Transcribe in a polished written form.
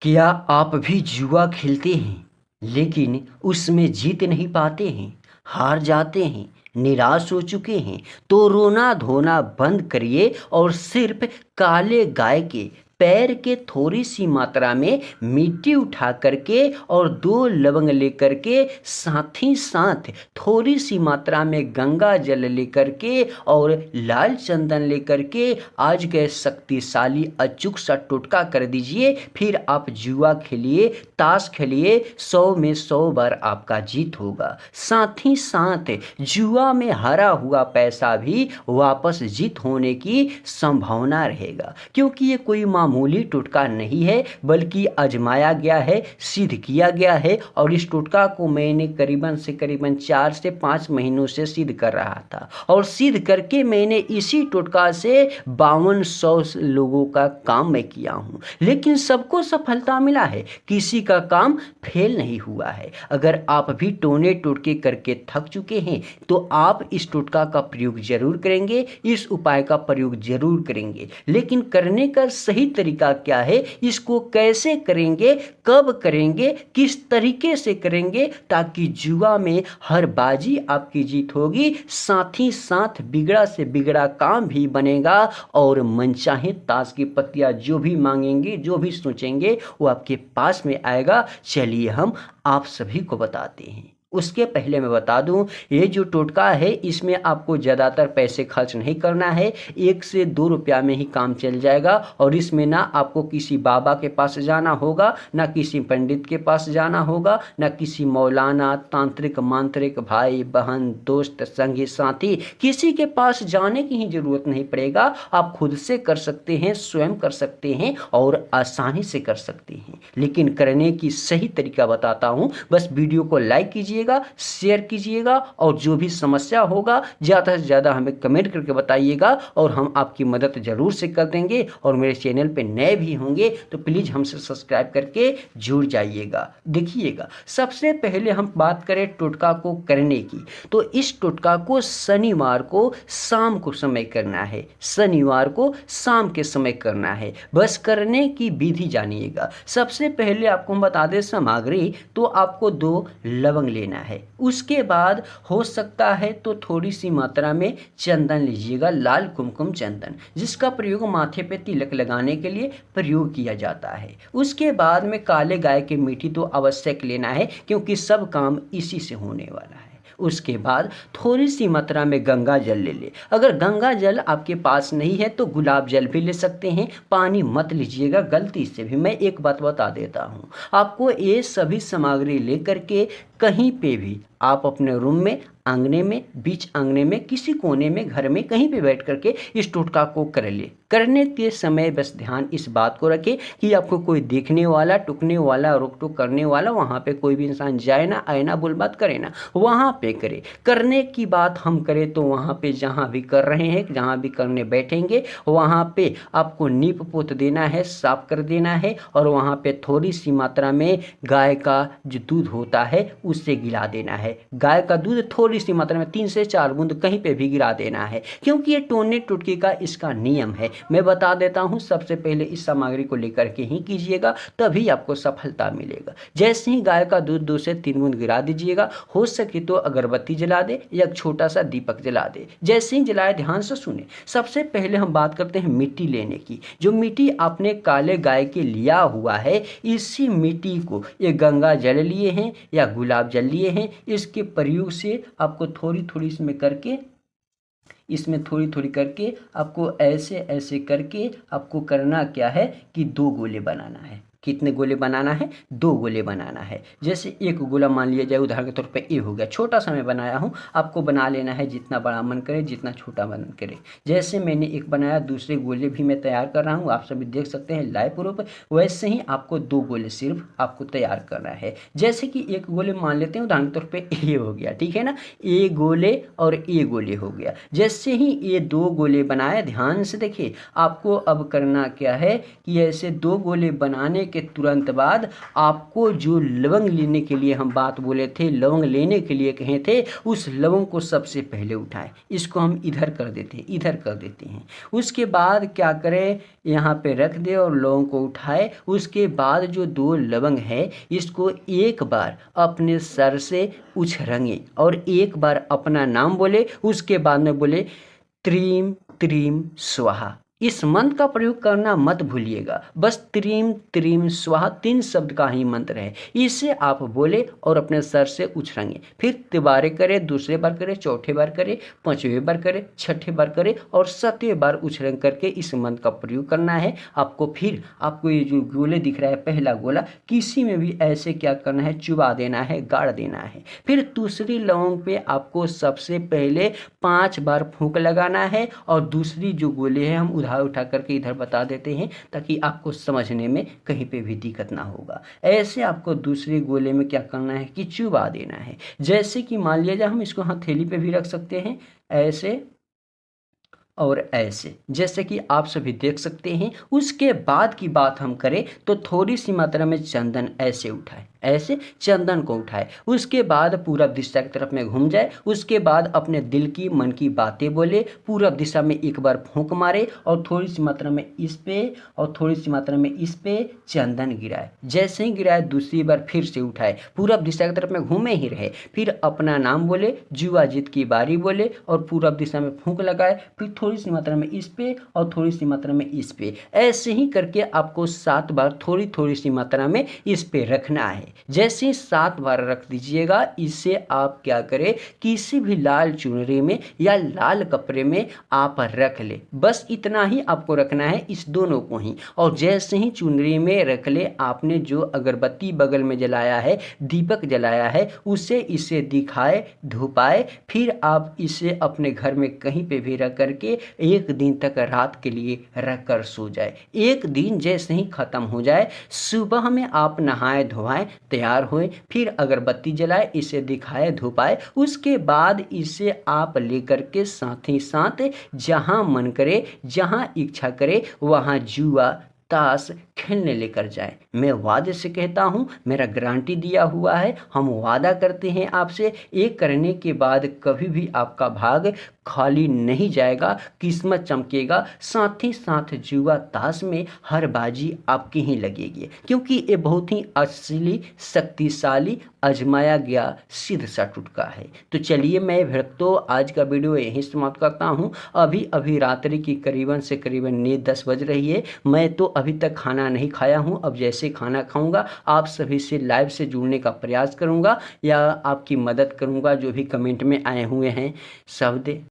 क्या आप भी जुआ खेलते हैं लेकिन उसमें जीत नहीं पाते हैं, हार जाते हैं, निराश हो चुके हैं? तो रोना धोना बंद करिए और सिर्फ काले गाय के पैर के थोड़ी सी मात्रा में मिट्टी उठा करके और 2 लवंग लेकर के साथ ही साथ थोड़ी सी मात्रा में गंगा जल लेकर के और लाल चंदन लेकर के आज के शक्तिशाली अचूक सा टोटका कर दीजिए। फिर आप जुआ खेलिए, ताश खेलिए, 100 में 100 बार आपका जीत होगा। साथ ही साथ जुआ में हारा हुआ पैसा भी वापस जीत होने की संभावना रहेगा, क्योंकि ये कोई मामूली टोटका नहीं है बल्कि आजमाया गया है, सिद्ध किया गया है। और इस टोटका को मैंने करीबन 4 से 5 महीनों से सिद्ध कर रहा था और सिद्ध करके मैंने इसी टोटका से 5200 लोगों का काम मैं किया हूँ, लेकिन सबको सफलता मिला है, किसी का काम फेल नहीं हुआ है। अगर आप भी टोने टोटके करके थक चुके हैं तो आप इस टोटका का प्रयोग जरूर करेंगे, इस उपाय का प्रयोग जरूर करेंगे, लेकिन करने का सही तरीका क्या है, इसको कैसे करेंगे, कब करेंगे, किस तरीके से करेंगे, ताकि जुआ में हर बाजी आपकी जीत होगी। साथ ही साथ बिगड़ा से बिगड़ा काम भी बनेगा और मनचाहे ताश की पत्तियां जो भी मांगेंगे, जो भी सोचेंगे वो आपके पास में आएगा। चलिए हम आप सभी को बताते हैं। उसके पहले मैं बता दूं, ये जो टोटका है इसमें आपको ज़्यादातर पैसे खर्च नहीं करना है, 1 से 2 रुपया में ही काम चल जाएगा। और इसमें ना आपको किसी बाबा के पास जाना होगा, ना किसी पंडित के पास जाना होगा, ना किसी मौलाना, तांत्रिक, मांत्रिक, भाई बहन, दोस्त, संगी साथी, किसी के पास जाने की ही जरूरत नहीं पड़ेगा। आप खुद से कर सकते हैं, स्वयं कर सकते हैं और आसानी से कर सकते हैं। लेकिन करने की सही तरीका बताता हूँ, बस वीडियो को लाइक कीजिएगा, शेयर कीजिएगा और जो भी समस्या होगा ज़्यादा से ज़्यादा हमें कमेंट करके बताइएगा और हम आपकी मदद ज़रूर से कर देंगे। और मेरे चैनल पे नए भी होंगे तो प्लीज़ हमसे सब्सक्राइब करके जुड़ जाइएगा। देखिएगा, सबसे पहले हम बात करें टोटका को करने की, तो इस टोटका को शनिवार को शाम को समय करना है, शनिवार को शाम के समय करना है। बस करने की विधि जानिएगा। सबसे पहले आपको हम बता दें सामग्री, तो आपको 2 लवंग लेना है। उसके बाद हो सकता है तो थोड़ी सी मात्रा में चंदन लीजिएगा, लाल कुमकुम चंदन, जिसका प्रयोग माथे पे तिलक लगाने के लिए प्रयोग किया जाता है। उसके बाद में काले गाय की मीठी तो आवश्यक लेना है, क्योंकि सब काम इसी से होने वाला है। उसके बाद थोड़ी सी मात्रा में गंगा जल ले ले। अगर गंगा जल आपके पास नहीं है तो गुलाब जल भी ले सकते हैं, पानी मत लीजिएगा गलती से भी। मैं एक बात बता देता हूँ, आपको ये सभी सामग्री लेकर के कहीं पे भी आप अपने रूम में, आंगने में, बीच आंगने में, किसी कोने में, घर में कहीं पे बैठ करके इस टोटका को कर ले। करने के समय बस ध्यान इस बात को रखें कि आपको कोई देखने वाला, टुकने वाला, रोक टोक करने वाला वहाँ पे कोई भी इंसान जाए ना, आए ना, बोल बात करे ना, वहाँ पे करे। करने की बात हम करें तो वहाँ पे जहाँ भी कर रहे हैं, जहाँ भी करने बैठेंगे, वहाँ पे आपको नीप पोत देना है, साफ कर देना है और वहाँ पे थोड़ी सी मात्रा में गाय का जो दूध होता है उससे गिला देना है। गाय का दूध थोड़ी सी मात्रा में 3 से 4 बूंद कहीं पे भी गिरा देना है, क्योंकि ये टोने टुटके का इसका नियम है। मैं बता देता हूँ, सबसे पहले इस सामग्री को लेकर के ही कीजिएगा, तभी आपको सफलता मिलेगा। जैसे ही गाय का दूध 2 से 3 बूंद गिरा दीजिएगा, हो सके तो अगरबत्ती जला दे या छोटा सा दीपक जला दे। जैसे ही जलाए ध्यान से सुने। सबसे पहले हम बात करते हैं मिट्टी लेने की। जो मिट्टी आपने काले गाय के लिया हुआ है, इसी मिट्टी को, ये गंगा जल लिए हैं या गुलाब जल लिए हैं, इसके प्रयोग से आपको थोड़ी थोड़ी इसमें थोड़ी थोड़ी करके आपको ऐसे ऐसे करके आपको करना क्या है कि 2 गोले बनाना है। कितने गोले बनाना है? 2 गोले बनाना है। जैसे एक गोला मान लिया जाए, उदाहरण के तौर पे ये हो गया, छोटा सा मैं बनाया हूँ, आपको बना लेना है जितना बड़ा मन करे, जितना छोटा मन करे। जैसे मैंने एक बनाया, दूसरे गोले भी मैं तैयार कर रहा हूँ, आप सभी देख सकते हैं लाइव प्रूफ। वैसे ही आपको 2 गोले सिर्फ आपको तैयार करना है। जैसे कि एक गोले मान लेते हैं, उदाहरण के तौर पर ये हो गया, ठीक है ना, ये गोले और ये गोले हो गया। जैसे ही ये 2 गोले बनाए, ध्यान से देखिए, आपको अब करना क्या है कि ऐसे 2 गोले बनाने के के तुरंत बाद आपको जो लवंग लेने के लिए हम बात बोले थे, लवंग लेने के लिए कहे थे, उस लवंग को सबसे पहले उठाएं। इसको हम इधर कर देते हैं, इधर कर देते हैं। उसके बाद क्या करें, यहाँ पे रख दे और लवंग को उठाए। उसके बाद जो 2 लवंग है इसको एक बार अपने सर से उछरंगे और एक बार अपना नाम बोले। उसके बाद में बोले त्रीम त्रीम स्वाहा। इस मंत्र का प्रयोग करना मत भूलिएगा। बस त्रीम त्रीम स्वाहा 3 शब्द का ही मंत्र है। इसे आप बोले और अपने सर से उछलेंगे। फिर तिबारे करें, दूसरे बार करें, चौथे बार करें, 5वें बार करें, 6ठे बार करें और 7वें बार उछलन करके इस मंत्र का प्रयोग करना है आपको। फिर आपको ये जो गोले दिख रहा है, पहला गोला किसी में भी ऐसे क्या करना है, चुबा देना है, गाड़ देना है। फिर दूसरी लौंग पे आपको सबसे पहले 5 बार फूंक लगाना है और दूसरी जो गोले हैं हम उठा करके इधर बता देते हैं ताकि आपको समझने में कहीं पे भी दिक्कत ना होगा। ऐसे आपको दूसरे गोले में क्या करना है कि चुबा देना है। जैसे कि मान लिया हम इसको हथेली पे भी रख सकते हैं, ऐसे और ऐसे, जैसे कि आप सभी देख सकते हैं। उसके बाद की बात हम करें तो थोड़ी सी मात्रा में चंदन ऐसे उठाए, ऐसे चंदन को उठाए। उसके बाद पूरब दिशा की तरफ में घूम जाए। उसके बाद अपने दिल की मन की बातें बोले, पूरब दिशा में एक बार फूंक मारे और थोड़ी सी मात्रा में इस पे और थोड़ी सी मात्रा में इस पे चंदन गिराए। जैसे ही गिराए दूसरी बार फिर से उठाए, पूरब दिशा की तरफ में घूमे ही रहे। फिर अपना नाम बोले, जुआजीत की बारी बोले और पूरब दिशा में फूंक लगाए। फिर थोड़ी सी मात्रा में इस पे और थोड़ी सी मात्रा में इस पे, ऐसे ही करके आपको 7 बार थोड़ी थोड़ी सी मात्रा में इस पे रखना है। जैसे ही 7 बार रख दीजिएगा, इसे आप क्या करें, किसी भी लाल चुनरी में या लाल कपड़े में आप रख ले। बस इतना ही आपको रखना है, इस दोनों को ही। और जैसे ही चुनरी में रख ले, आपने जो अगरबत्ती बगल में जलाया है, दीपक जलाया है, उसे इसे दिखाए, धुपाए। फिर आप इसे अपने घर में कहीं पे भी रख करके 1 दिन तक रात के लिए रख कर सो जाए। 1 दिन जैसे ही खत्म हो जाए, सुबह में आप नहाए धोआए तैयार हुए, फिर अगरबत्ती जलाए, इसे दिखाए, धुपाए। उसके बाद इसे आप लेकर के साथ ही साथ जहां मन करे, जहां इच्छा करे, वहां जुआ ताश खेलने लेकर जाए। मैं वादे से कहता हूं, मेरा गारंटी दिया हुआ है। हम वादा करते हैं आपसे, एक करने के बाद कभी भी आपका भाग खाली नहीं जाएगा, किस्मत चमकेगा। साथ ही साथ जुआ ताश में हर बाजी आपकी ही लगेगी, क्योंकि ये बहुत ही असली, शक्तिशाली, आजमाया गया सिद्ध सा टुटका है। तो चलिए मैं भक्तों आज का वीडियो यहीं समाप्त करता हूँ। अभी रात्रि की करीबन 10 बज रही है। मैं तो अभी तक खाना नहीं खाया हूँ। अब जैसे खाना खाऊंगा आप सभी से लाइव से जुड़ने का प्रयास करूंगा या आपकी मदद करूंगा, जो भी कमेंट में आए हुए हैं शब्द।